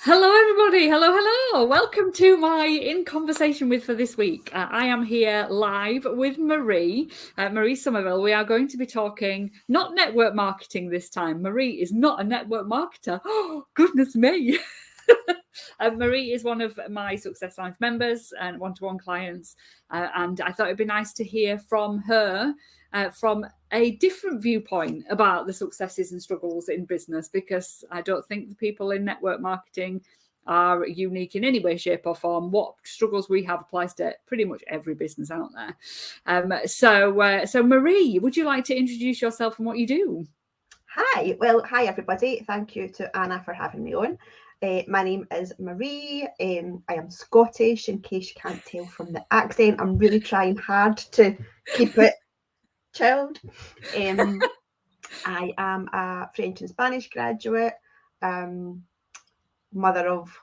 Hello, everybody. Hello. Welcome to my In Conversation With for this week. I am here live with Marie, Marie Sommerville. We are going to be talking not network marketing this time. Marie is not a network marketer. Oh, goodness me. Marie is one of my Success Lines members and one-to-one clients. And I thought it'd be nice to hear from her from a different viewpoint about the successes and struggles in business, because I don't think the people in network marketing are unique in any way, shape or form. What struggles we have applies to pretty much every business out there. So Marie, would you like to introduce yourself and what you do? Hi, hi everybody. Thank you to Anna for having me on. My name is Marie. I am Scottish, in case you can't tell from the accent. I'm really trying hard to keep it chilled. I am a French and Spanish graduate, mother of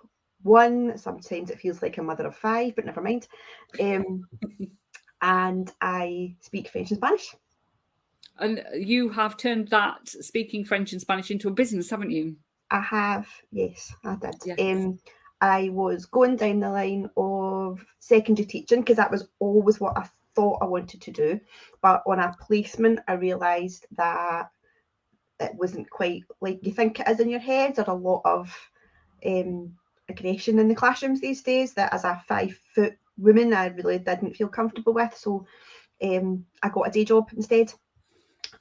one. Sometimes it feels like a mother of five, but never mind. And I speak French and Spanish. And you have turned that speaking French and Spanish into a business, haven't you? I have, yes, I did. Yes. I was going down the line of secondary teaching because that was always what I thought I wanted to do. But on a placement, I realised that it wasn't quite like you think it is in your head. There's a lot of aggression in the classrooms these days that as a 5-foot woman, I really didn't feel comfortable with. So I got a day job instead.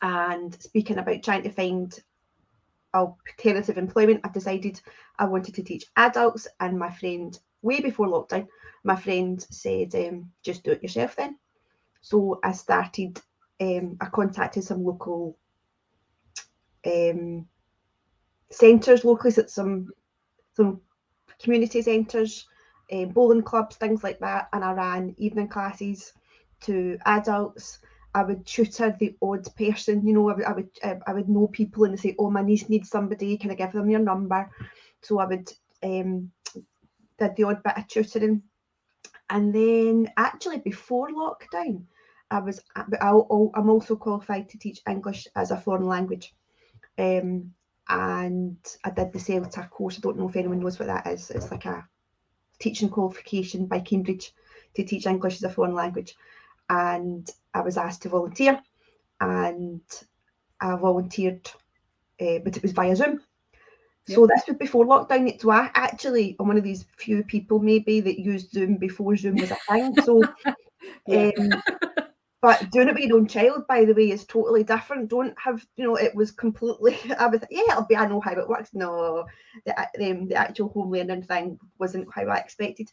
And speaking about trying to find alternative employment, I decided I wanted to teach adults, and my friend, way before lockdown, my friend said, just do it yourself then. So I started, I contacted some local centres locally, so some community centres, bowling clubs, things like that, and I ran evening classes to adults. I would tutor the odd person, I would know people and say, oh, my niece needs somebody, can I give them your number? So I would did the odd bit of tutoring. And then actually before lockdown, I'm also qualified to teach English as a foreign language. And I did the CELTA course. I don't know if anyone knows what that is. It's like a teaching qualification by Cambridge to teach English as a foreign language. And I was asked to volunteer, and I volunteered, but it was via Zoom. So Yep. this was before lockdown. So I actually am one of these few people maybe that used Zoom before Zoom was a thing. So, Yeah. but doing it with your own child, by the way, is totally different. Don't have, it was completely, I was, I know how it works. No, the actual home learning thing wasn't how I expected.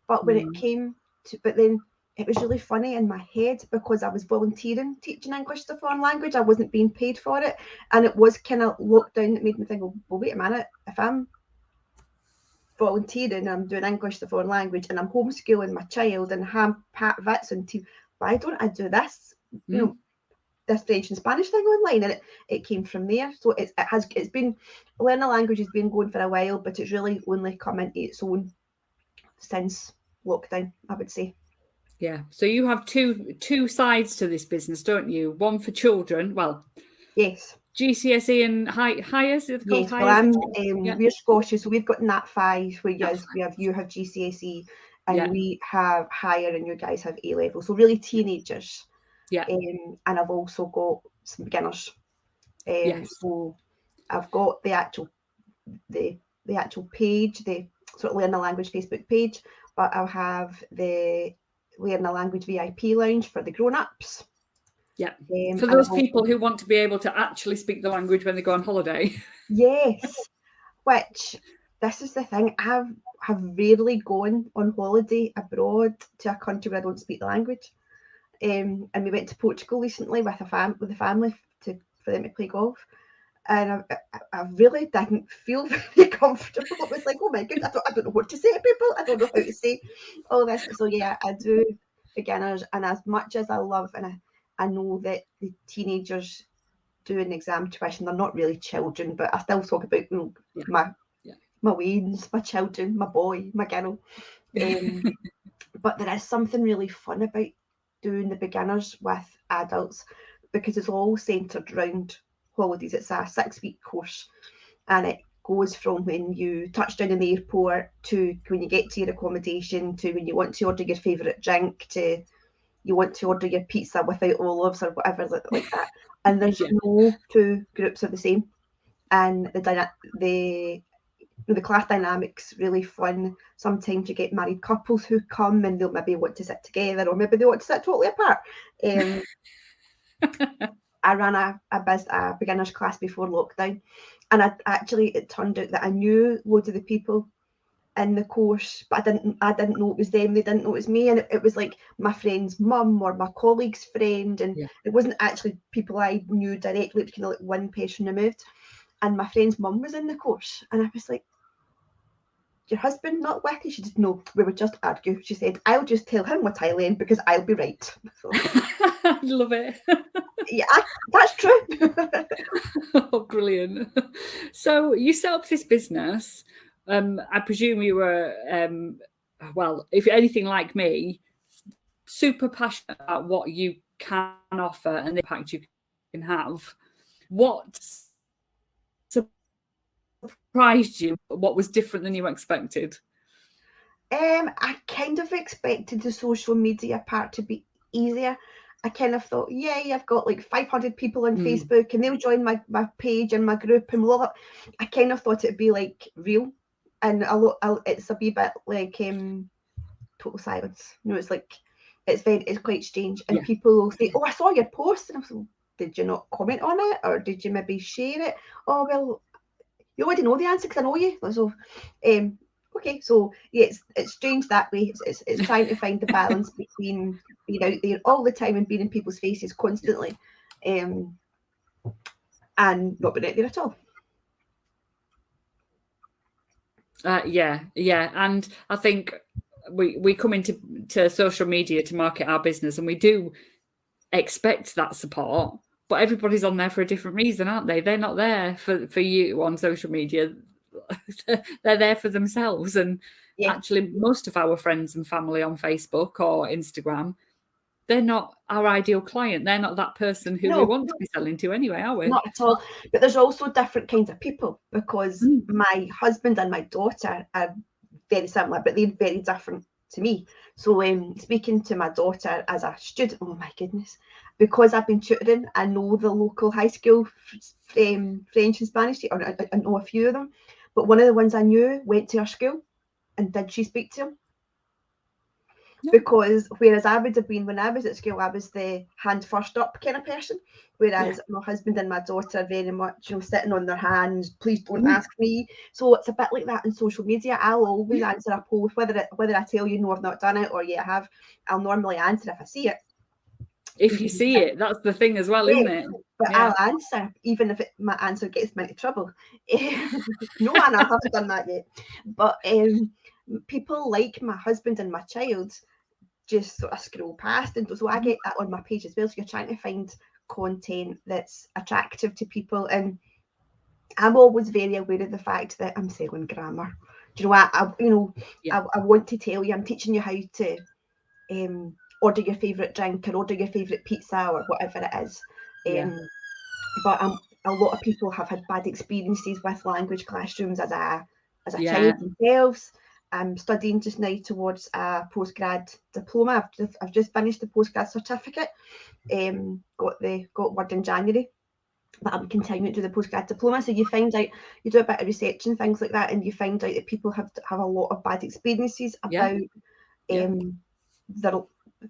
But when it came to, but then it was really funny in my head because I was volunteering teaching English as a foreign language. I wasn't being paid for it. And it was kind of lockdown that made me think, well, wait a minute, if I'm volunteering, I'm doing English as a foreign language, and I'm homeschooling my child and have Pat Vits on team, why don't I do this? This French and Spanish thing online, and it came from there. So it's been learning a language has been going for a while, but it's really only come into its own since lockdown, I would say. Yeah. So you have two sides to this business, don't you? One for children. Well, Yes. GCSE and highers. It's called Yes, well, highers. Yeah. we're Scottish, so we've got Nat 5, where That's you have GCSE, and yeah. we have higher, and you guys have A level. So really teenagers. Yeah. And I've also got some beginners. Yes. So I've got the actual page, the sort of Learn a Language Facebook page, but I'll have the Learn a Language VIP lounge for the grown-ups. Yeah. For And those I've people also, who want to be able to actually speak the language when they go on holiday. yes, which this is the thing, I have rarely gone on holiday abroad to a country where I don't speak the language. And we went to Portugal recently with the family for them to play golf. And I really didn't feel very comfortable. It was like, oh my goodness, I don't know what to say to people. I don't know how to say all this. So yeah, I do beginners, and as much as I love, and I know that the teenagers do an exam tuition, they're not really children, but I still talk about Yeah. my Yeah. wains, my children, my boy, my girl. But there is something really fun about doing the beginners with adults because it's all centred around holidays. It's a 6-week course, and it goes from when you touch down in the airport to when you get to your accommodation to when you want to order your favourite drink to you want to order your pizza without olives or whatever like that. And there's no two groups are the same. And the class dynamics really fun. Sometimes you get married couples who come and they'll maybe want to sit together or maybe they want to sit totally apart. I ran a beginner's class before lockdown, and it turned out that I knew loads of the people in the course, but I didn't know it was them. They didn't know it was me, and it was like my friend's mum or my colleague's friend, and it wasn't actually people I knew directly. It was kind of like one person removed. And my friend's mum was in the course, and I was like, "Your husband not with you?" She said, "No, we would just argue." She said, "I'll just tell him what I learned because I'll be right." So, I love it. Yeah, that's true. Oh, brilliant. So you set up this business. I presume you were, well, if you're anything like me, super passionate about what you can offer and the impact you can have. What surprised you? What was different than you expected? I kind of expected the social media part to be easier. I kind of thought, yay, I've got like 500 people on Facebook and they'll join my page and my group and blah, blah. I kind of thought it'd be like real, and it's a wee bit like total silence. You know, it's like it's quite strange, and people will say, "Oh, I saw your post," and I'm like, "Did you not comment on it, or did you maybe share it?" "Oh, well, you already know the answer because I know you." So, okay, so yeah, it's strange that way. It's trying to find the balance between being out there all the time and being in people's faces constantly, and not being out there at all. Yeah, and I think we come into social media to market our business, and we do expect that support, but everybody's on there for a different reason, aren't they? They're not there for you on social media. They're there for themselves. And actually, most of our friends and family on Facebook or Instagram, they're not our ideal client. They're not that person who we want to be selling to anyway, are we? Not at all. But there's also different kinds of people, because my husband and my daughter are very similar, but they're very different to me. So speaking to my daughter as a student, oh my goodness, because I've been tutoring, I know the local high school French and Spanish, or I know a few of them. But one of the ones I knew went to her school, and did she speak to him? No. Because whereas I would have been when I was at school, I was the hand first up kind of person, whereas my husband and my daughter very much, sitting on their hands, please don't ask me. So it's a bit like that in social media. I'll always answer a post, whether I tell you no, I've not done it, or I have. I'll normally answer if I see it. If you see it, that's the thing as well, isn't it? But I'll answer even if my answer gets me into trouble. No, Anna, I haven't done that yet. But people like my husband and my child just sort of scroll past, and so I get that on my page as well. So you're trying to find content that's attractive to people, and I'm always very aware of the fact that I'm selling grammar. Do you know what? I want to tell you, I'm teaching you how to order your favourite drink or order your favourite pizza or whatever it is. But a lot of people have had bad experiences with language classrooms as a child themselves. I'm studying just now towards a postgrad diploma. I've just finished the postgrad certificate. Got word in January, but I'm continuing to do the postgrad diploma. So you find out, you do a bit of research and things like that, and you find out that people have a lot of bad experiences about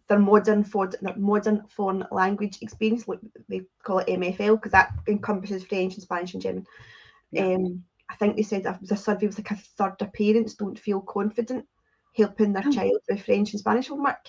their modern foreign language experience. Like they call it MFL, because that encompasses French and Spanish and German. I think they said there was a survey with like a third of parents don't feel confident helping their child with French and Spanish homework.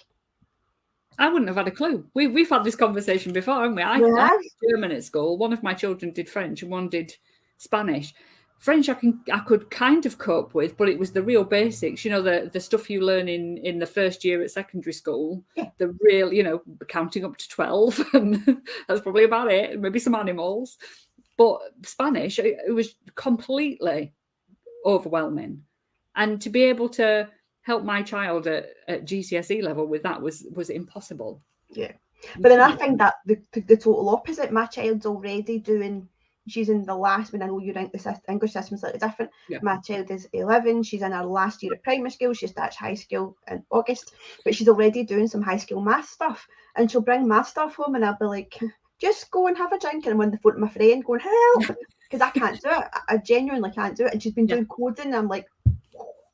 I wouldn't have had a clue. We've had this conversation before, haven't we? I did German at school. One of my children did French and one did Spanish. French I could kind of cope with, but it was the real basics, the stuff you learn in the first year at secondary school, the real, counting up to 12, and that's probably about it, maybe some animals. But Spanish, it was completely overwhelming. And to be able to help my child at GCSE level with that was impossible. Yeah. But then I find that the total opposite. My child's already doing she's in the last, when I know your English system is slightly different. Yeah. My child is 11. She's in her last year of primary school. She starts high school in August, but she's already doing some high school math stuff. And she'll bring math stuff home, and I'll be like, just go and have a drink. And I'm on the phone to my friend going, help, because I can't do it. I genuinely can't do it. And she's been doing coding, and I'm like,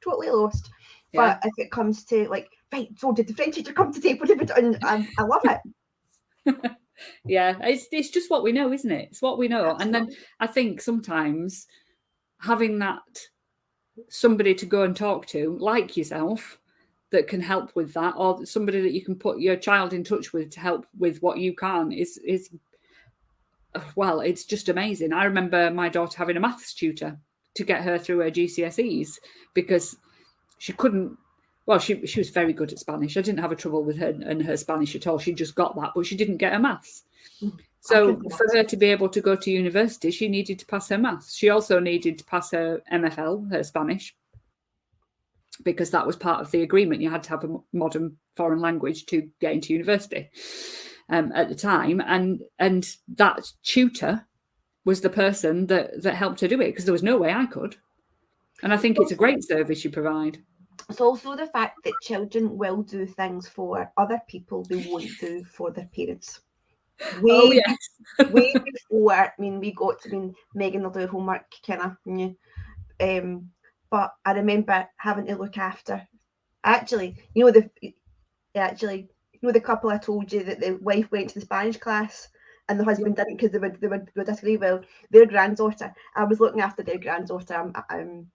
totally lost. But if it comes to like, right, so did the French teacher come today? What have we done? I love it. Yeah, it's just what we know, isn't it? It's what we know. Absolutely. And then I think sometimes having that somebody to go and talk to, like yourself, that can help with that, or somebody that you can put your child in touch with to help with what you can, is well, it's just amazing. I remember my daughter having a maths tutor to get her through her GCSEs because she couldn't. Well, she was very good at Spanish. I didn't have a trouble with her and her Spanish at all. She just got that, but she didn't get her maths. So for her to be able to go to university, she needed to pass her maths. She also needed to pass her MFL, her Spanish, because that was part of the agreement. You had to have a modern foreign language to get into university at the time. And that tutor was the person that helped her do it, because there was no way I could. And I think it's a great service you provide. It's also the fact that children will do things for other people they won't do for their parents. Way before, I mean, Megan will do her homework, kind of, but I remember having to look after, the couple I told you that the wife went to the Spanish class and the husband didn't because they would disagree. Well, their granddaughter, I was looking after their granddaughter, and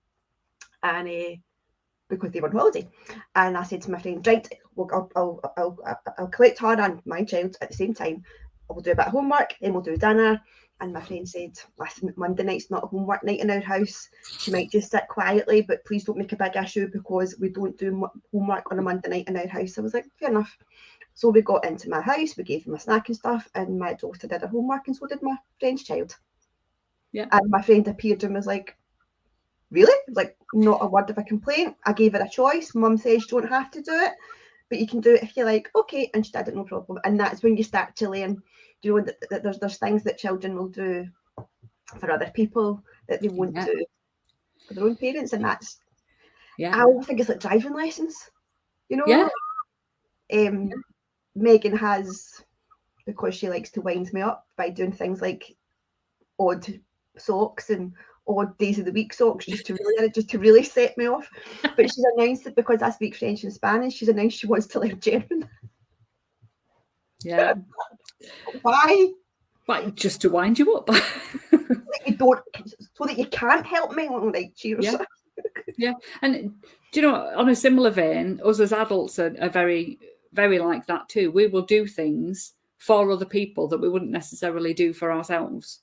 because they were on holiday, and I said to my friend, right, well, I'll collect her and my child at the same time. We'll do a bit of homework, then we'll do dinner. And my friend said, listen, Monday night's not a homework night in our house. She might just sit quietly, but please don't make a big issue because we don't do homework on a Monday night in our house. I was like, fair enough. So we got into my house, we gave them a snack and stuff, and my daughter did her homework, and so did my friend's child. Yeah. And my friend appeared and was like, really? Like, not a word of a complaint. I gave her a choice. Mum says you don't have to do it, but you can do it if you like. Okay, and she did it, no problem. And that's when you start to learn, that there's things that children will do for other people that they won't do for their own parents, and that's. I always think it's like driving lessons, Megan has, because she likes to wind me up by doing things like odd socks and odd days of the week socks just to really set me off. But she's announced that because I speak French and Spanish, she's announced she wants to learn German. Yeah. Why? Like, just to wind you up. You don't, so that you can't help me. Like, cheers. Yeah. And do you know, on a similar vein, us as adults are very, very like that too. We will do things for other people that we wouldn't necessarily do for ourselves.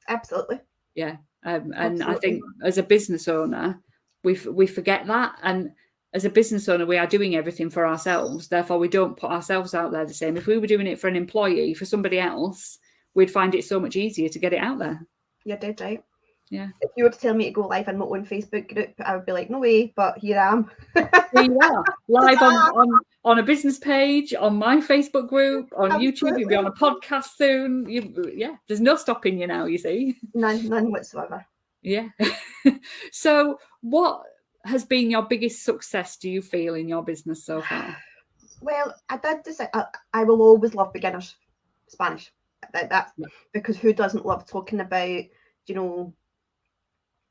Absolutely. Yeah. And I think as a business owner, we forget that. And as a business owner, we are doing everything for ourselves. Therefore, we don't put ourselves out there the same. If we were doing it for an employee, for somebody else, we'd find it so much easier to get it out there. You're dead right. Yeah. If you were to tell me to go live on my own Facebook group, I would be like, no way, but here I am. Here you are, live on a business page, on my Facebook group, on YouTube. You'll be on a podcast soon. There's no stopping you now, you see. None whatsoever. Yeah. So what has been your biggest success, do you feel, in your business so far? Well, I did decide I will always love beginners Spanish. That's because who doesn't love talking about,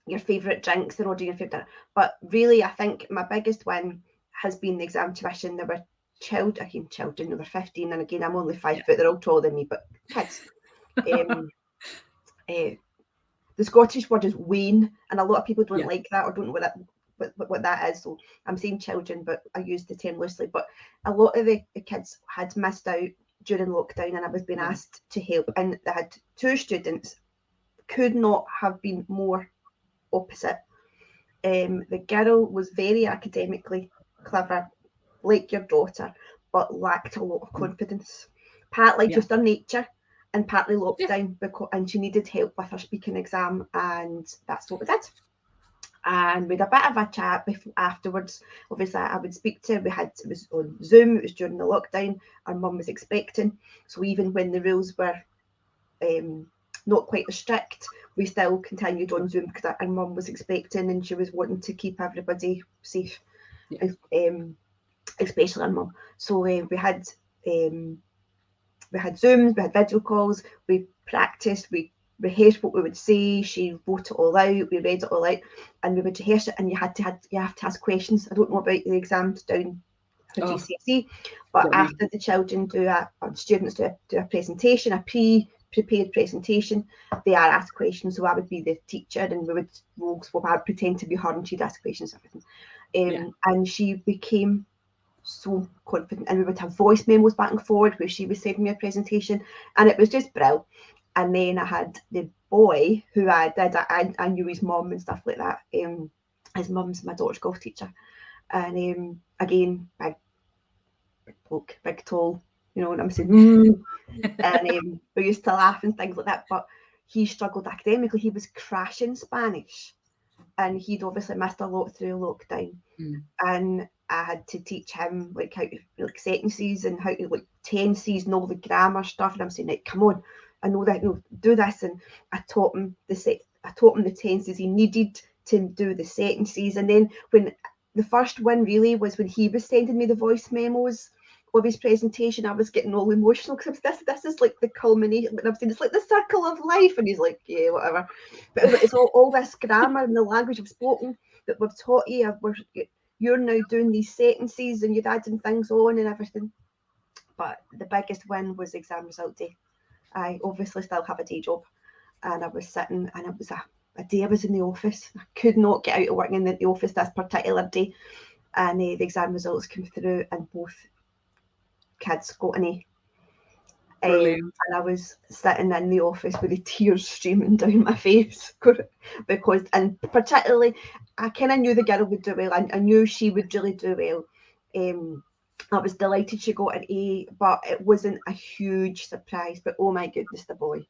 your favourite drinks and ordering your favourite. But really, I think my biggest win has been the exam tuition. There were children, they were 15, and again, I'm only 5 foot, they're all taller than me, but kids. The Scottish word is wane, and a lot of people don't like that or don't know what that is. So I'm saying children, but I use the term loosely. But a lot of the kids had missed out during lockdown, and I was being asked to help. And they had 2 students, could not have been more opposite. The girl was very academically clever, like your daughter, but lacked a lot of confidence, partly just her nature and partly lockdown, and she needed help with her speaking exam, and that's what we did. And we had a bit of a chat afterwards. Obviously, I would speak to her. It was on Zoom, it was during the lockdown. Our mum was expecting, so even when the rules were not quite as strict, we still continued on Zoom because our mum was expecting and she was wanting to keep everybody safe, especially our mum. So we had Zooms, we had video calls, we practiced, we rehearsed what we would say. She wrote it all out, we read it all out, and we would rehearse it. And you have to ask questions. I don't know about the exams down for GCSE, but after the children students do a presentation, a pre-prepared presentation, they are asked questions. So I would be the teacher, and I would pretend to be her, and she'd ask questions, everything. And she became so confident, and we would have voice memos back and forward where she was sending me a presentation, and it was just brilliant. And then I had the boy who I knew his mum and stuff like that. His mum's my daughter's golf teacher, and again, big bloke, big tall, you know, and I'm saying, and we used to laugh and things like that. But he struggled academically. He was crashing Spanish, and he'd obviously missed a lot through lockdown, and I had to teach him like how to sentences and how to tenses and all the grammar stuff. And I'm saying, like, come on, I know that, do this. And I taught him the tenses he needed to do the sentences. And then when the first one really was when he was sending me the voice memos of his presentation, I was getting all emotional because this is like the culmination. And I'm saying it's like the circle of life, and he's like, yeah, whatever. But it's all this grammar and the language I've spoken that we've taught you. You're now doing these sentences and you're adding things on and everything. But the biggest win was exam result day. I obviously still have a day job, and I was sitting, and it was a day I was in the office. I could not get out of working in the office this particular day, and the exam results came through, and both kids got an A. And I was sitting in the office with the tears streaming down my face because, and particularly, I kind of knew the girl would do well. I knew she would really do well. I was delighted she got an A, but it wasn't a huge surprise. But oh my goodness, the boy.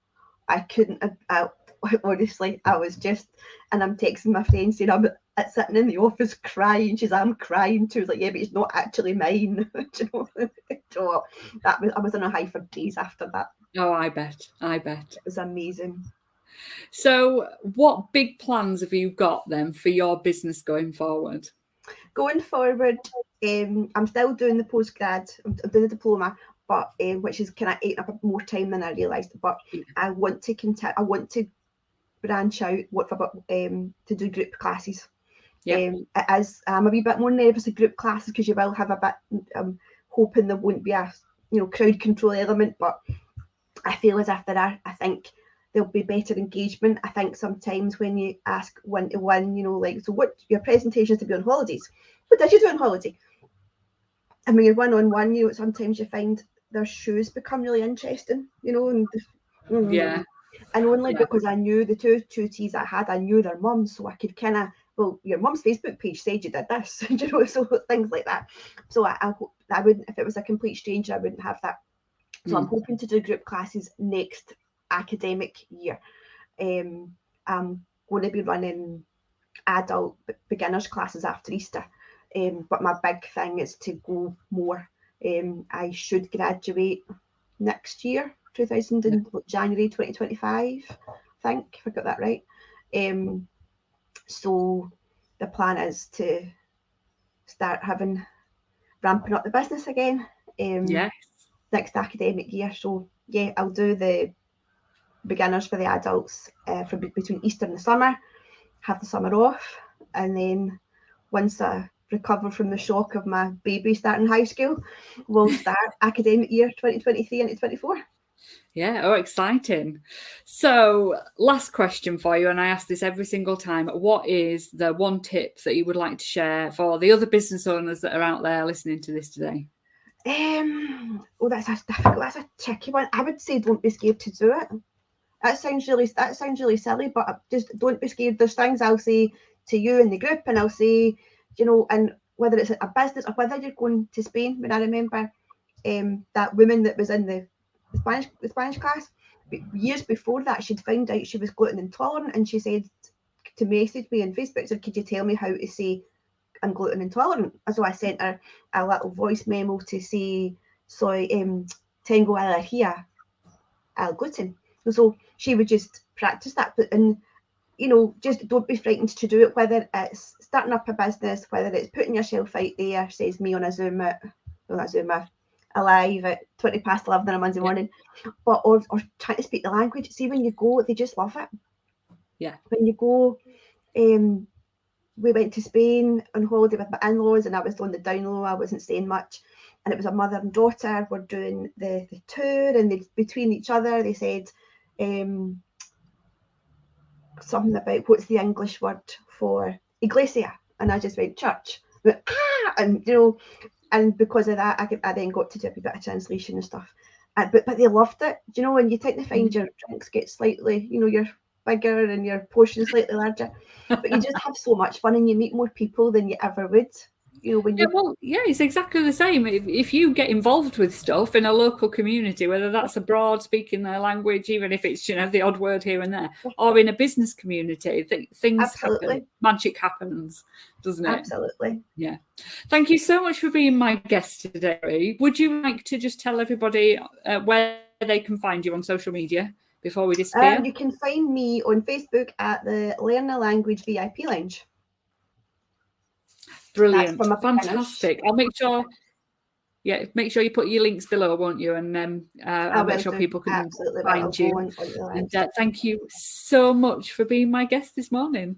I couldn't have, honestly, I was just, and I'm texting my friend saying, I'm sitting in the office crying. She's, I'm crying too. I was like, yeah, but it's not actually mine. So I was on a high for days after that. Oh, I bet. It was amazing. So what big plans have you got then for your business going forward? Going forward, I'm still doing the postgrad. I'm doing the diploma, but which is kind of eating up more time than I realised. But I want to continue. I want to branch out. To do group classes. I'm a wee bit more nervous of group classes because you will have a bit. Hoping there won't be a crowd control element, but I feel as if there are. I think there'll be better engagement. I think sometimes when you ask one-to-one, so what your presentation is to be on holidays. What did you do on holiday? And when you're one-on-one, sometimes you find their shoes become really interesting, and only because I knew the two tutees I had, I knew their mums, so I could kind of, well, your mum's Facebook page said you did this, so things like that. So I wouldn't, if it was a complete stranger, I wouldn't have that. So I'm hoping to do group classes next academic year. I'm going to be running adult beginners classes after Easter, but my big thing is to go more. I should graduate next year, January 2025, I think, if I got that right. So the plan is to start ramping up the business again. Next academic year. So yeah, I'll do the beginners for the adults from between Easter and the summer, have the summer off, and then once I recover from the shock of my baby starting high school, we'll start academic year 2023 into 2024. Yeah, oh, exciting. So last question for you, and I ask this every single time. What is the one tip that you would like to share for the other business owners that are out there listening to this today? That's a tricky one. I would say don't be scared to do it. That sounds really silly, but just don't be scared. There's things I'll say to you in the group, and I'll say, and whether it's a business or whether you're going to Spain. When I remember that woman that was in the Spanish class, years before that, she'd found out she was gluten intolerant, and she said to message me on Facebook, said, could you tell me how to say I'm gluten intolerant? So I sent her a little voice memo to say, soy tengo alergia al gluten. So she would just practice that, and just don't be frightened to do it, whether it's starting up a business, whether it's putting yourself out there, says me on a Zoom alive at 20 past 11 on a Monday morning, but or trying to speak the language. See, when you go, they just love it. Yeah. When you go, we went to Spain on holiday with my in-laws, and I was on the down low, I wasn't saying much, and it was a mother and daughter were doing the tour, and between each other they said something about what's the English word for iglesia, and I just went church. But, and and because of that, I then got to do a bit of translation and stuff. But they loved it, and you tend to find your drinks get slightly, you're bigger and your portion slightly larger, but you just have so much fun and you meet more people than you ever would. When you it's exactly the same. If you get involved with stuff in a local community, whether that's abroad speaking their language, even if it's the odd word here and there, or in a business community, things happen. Magic happens, doesn't it? Absolutely. Yeah. Thank you so much for being my guest today. Would you like to just tell everybody where they can find you on social media before we disappear? You can find me on Facebook at the Learn a Language VIP Lounge. Brilliant. Fantastic. I'll make sure you put your links below, won't you? And I'll make sure people can find you. And thank you so much for being my guest this morning.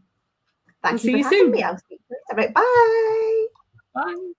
Thank you for having me. I'll speak to you later. Right, bye. Bye.